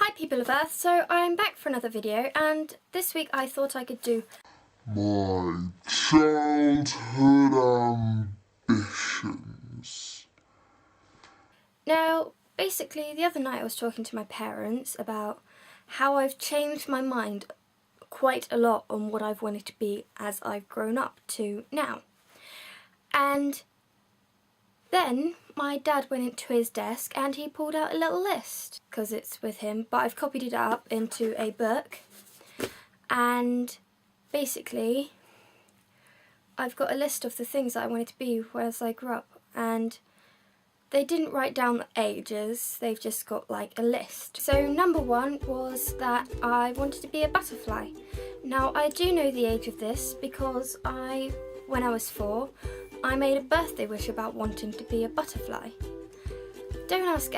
Hi people of Earth, so I'm back for another video, and this week I thought I could do my childhood ambitions. Now, basically the other night I was talking to my parents about how I've changed my mind quite a lot on what I've wanted to be as I've grown up to now. And then my dad went into his desk and he pulled out a little list, because it's with him, but I've copied it up into a book, and basically I've got a list of the things that I wanted to be as I grew up, and they didn't write down the ages, they've just got like a list. So number one was that I wanted to be a butterfly. Now I do know the age of this because when I was 4, I made a birthday wish about wanting to be a butterfly. Don't ask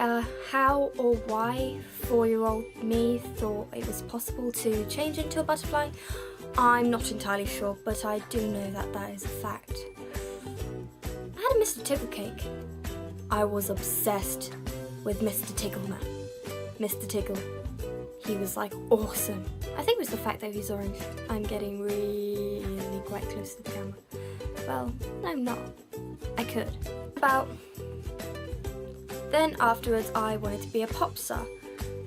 how or why 4-year-old me thought it was possible to change into a butterfly. I'm not entirely sure, but I do know that that is a fact. I had a Mr. Tickle cake. I was obsessed with Mr. Tickleman. Mr. Tickle. He was like awesome. I think it was the fact that he's orange. I'm getting really quite close to the camera. Well, no, I'm not. I could. Then afterwards I wanted to be a pop star.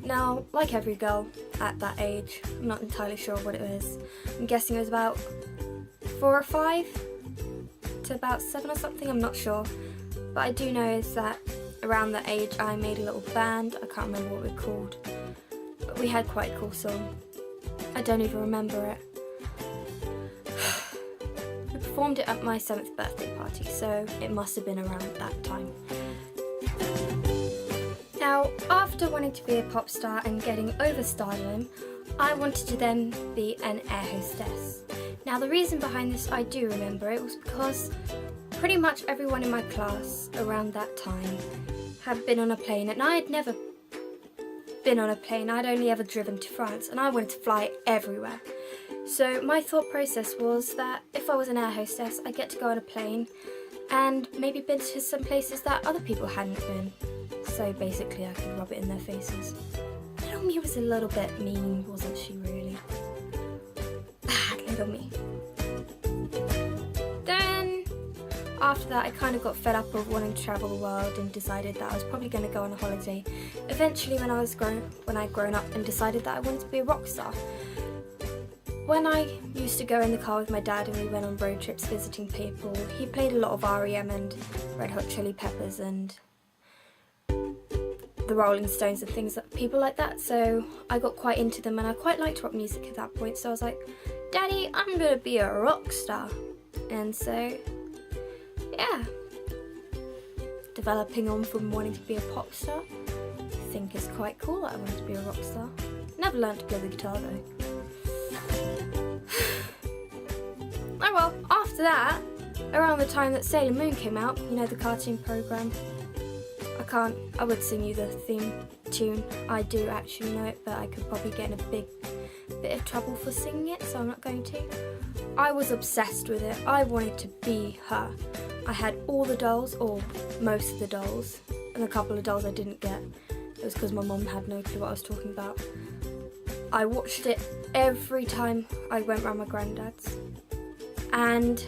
Now, like every girl at that age, I'm not entirely sure what it was. I'm guessing it was about 4 or 5 to about 7 or something, I'm not sure. But I do know is that around that age I made a little band, I can't remember what we were called. But we had quite a cool song. I don't even remember it. We performed it at my 7th birthday party, so it must have been around that time. Now, after wanting to be a pop star and getting over stardom, I wanted to then be an air hostess. Now, the reason behind this, I do remember, it was because pretty much everyone in my class around that time had been on a plane, and I had never been on a plane. I'd only ever driven to France, and I wanted to fly everywhere. So my thought process was that if I was an air hostess, I'd get to go on a plane and maybe been to some places that other people hadn't been. So basically I could rub it in their faces. Little me was a little bit mean, wasn't she really? Bad little me. Then after that I kind of got fed up of wanting to travel the world and decided that I was probably going to go on a holiday. Eventually when I'd grown up and decided that I wanted to be a rock star. When I used to go in the car with my dad and we went on road trips visiting people, he played a lot of R.E.M. and Red Hot Chili Peppers and the Rolling Stones and things like people like that, so I got quite into them and I quite liked rock music at that point, so I was like, Daddy, I'm gonna be a rock star. And so yeah, developing on from wanting to be a pop star, I think it's quite cool that I wanted to be a rock star. Never learned to play the guitar though. Oh well, after that, around the time that Sailor Moon came out, you know, the cartoon program, I would sing you the theme tune. I do actually know it, but I could probably get in a bit of trouble for singing it, so I'm not going to. I was obsessed with it. I wanted to be her. I had all the dolls, or most of the dolls, and a couple of dolls I didn't get. It was because my mum had no clue what I was talking about. I watched it every time I went round my granddad's, and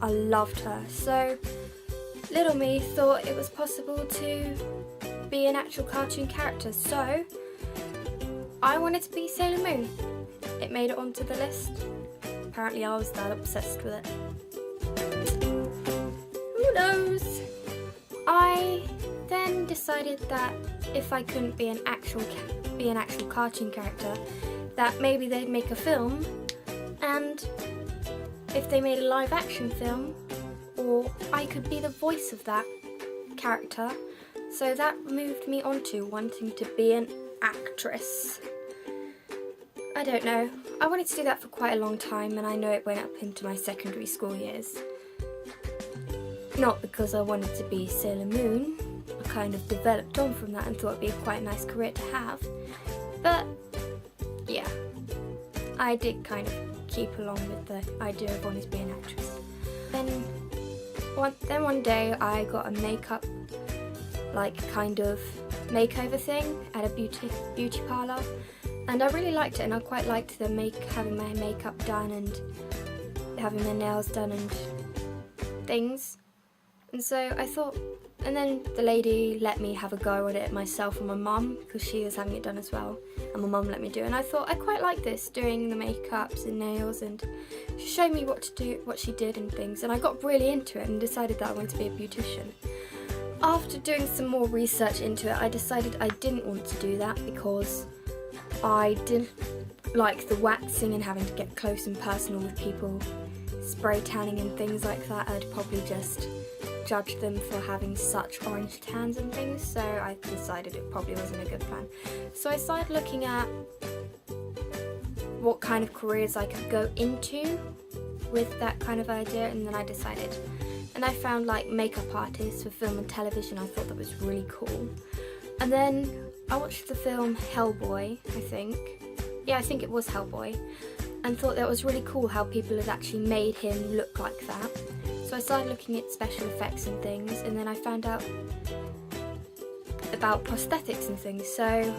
I loved her. So little me thought it was possible to be an actual cartoon character, so I wanted to be Sailor Moon. It made it onto the list. Apparently I was that obsessed with it. Who knows? I then decided that if I couldn't be an actual cartoon character, that maybe they'd make a film, and if they made a live action film, or I could be the voice of that character. So that moved me on to wanting to be an actress. I don't know. I wanted to do that for quite a long time, and I know it went up into my secondary school years. Not because I wanted to be Sailor Moon. I kind of developed on from that and thought it'd be quite a nice career to have. But yeah, I did kind of keep along with the idea of wanting to be an actress. Then one day I got a makeup, like kind of makeover thing at a beauty parlour, and I really liked it, and I quite liked having my makeup done and having my nails done and things. And so I thought, and then the lady let me have a go at it myself and my mum, because she was having it done as well, and my mum let me do it, and I thought I quite like this, doing the makeups and nails, and she showed me what to do, what she did and things, and I got really into it and decided that I wanted to be a beautician. After doing some more research into it, I decided I didn't want to do that because I didn't like the waxing and having to get close and personal with people, spray tanning and things like that. I'd probably just judge them for having such orange tans and things, so I decided it probably wasn't a good plan. So I started looking at what kind of careers I could go into with that kind of idea, and then I decided, and I found like makeup artists for film and television. I thought that was really cool. And then I watched the film Hellboy, I think it was Hellboy, and thought that was really cool how people had actually made him look like that. So I started looking at special effects and things, and then I found out about prosthetics and things. So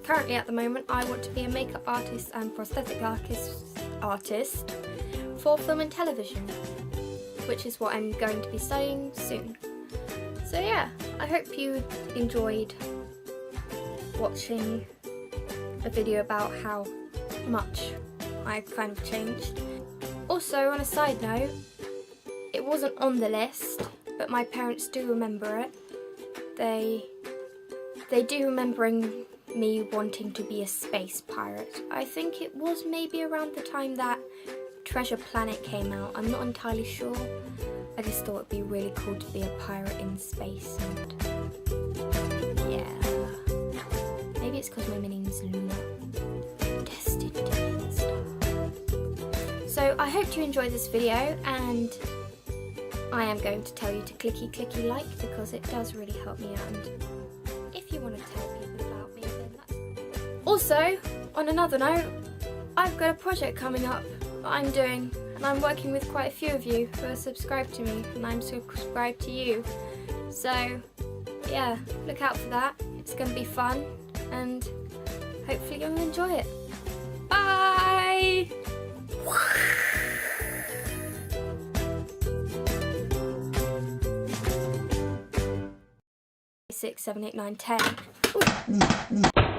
currently at the moment I want to be a makeup artist and prosthetic artist for film and television, which is what I'm going to be studying soon. So yeah, I hope you enjoyed watching a video about how much I've kind of changed. Also, on a side note, it wasn't on the list, but my parents do remember it. They do remembering me wanting to be a space pirate. I think it was maybe around the time that Treasure Planet came out. I'm not entirely sure. I just thought it'd be really cool to be a pirate in space, and yeah. Maybe it's because my name's Luna. Destined to be a star. So I hope you enjoyed this video, and I am going to tell you to clicky like, because it does really help me out, and if you want to tell people about me, then that's... Also, on another note, I've got a project coming up that I'm doing, and I'm working with quite a few of you who are subscribed to me, and I'm subscribed to you. So yeah, look out for that. It's going to be fun, and hopefully you'll enjoy it. Bye! 6, 7, 8, 9, 10. Ooh.